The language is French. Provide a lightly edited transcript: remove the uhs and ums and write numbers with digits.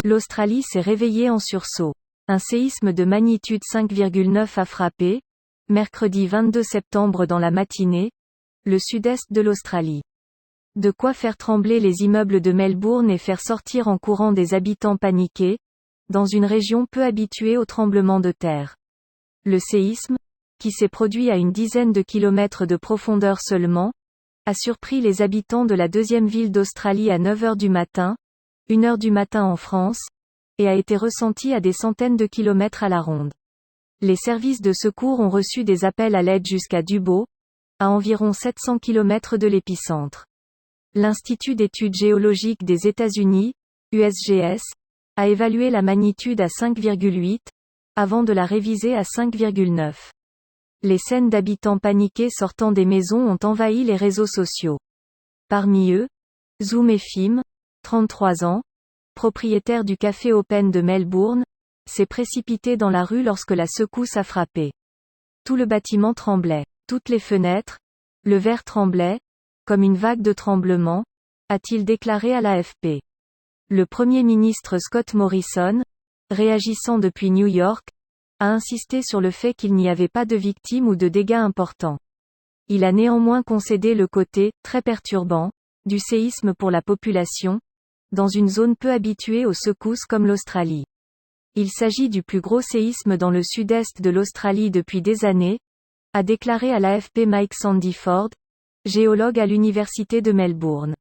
L'Australie s'est réveillée en sursaut. Un séisme de magnitude 5,9 a frappé, mercredi 22 septembre dans la matinée, le sud-est de l'Australie. De quoi faire trembler les immeubles de Melbourne et faire sortir en courant des habitants paniqués, dans une région peu habituée aux tremblements de terre. Le séisme, qui s'est produit à une dizaine de kilomètres de profondeur seulement, a surpris les habitants de la deuxième ville d'Australie à 9 h du matin, 1 h du matin en France, et a été ressenti à des centaines de kilomètres à la ronde. Les services de secours ont reçu des appels à l'aide jusqu'à Dubbo, à environ 700 km de l'épicentre. L'Institut d'études géologiques des États-Unis, USGS, a évalué la magnitude à 5,8, avant de la réviser à 5,9. Les scènes d'habitants paniqués sortant des maisons ont envahi les réseaux sociaux. Parmi eux, Zoom Efim, 33 ans, propriétaire du Café Open de Melbourne, s'est précipité dans la rue lorsque la secousse a frappé. Tout le bâtiment tremblait. Toutes les fenêtres, le verre tremblait, comme une vague de tremblement, a-t-il déclaré à l'AFP. Le Premier ministre Scott Morrison, réagissant depuis New York, a insisté sur le fait qu'il n'y avait pas de victimes ou de dégâts importants. Il a néanmoins concédé le côté « très perturbant » du séisme pour la population, dans une zone peu habituée aux secousses comme l'Australie. Il s'agit du plus gros séisme dans le sud-est de l'Australie depuis des années, a déclaré à l'AFP Mike Sandiford, géologue à l'université de Melbourne.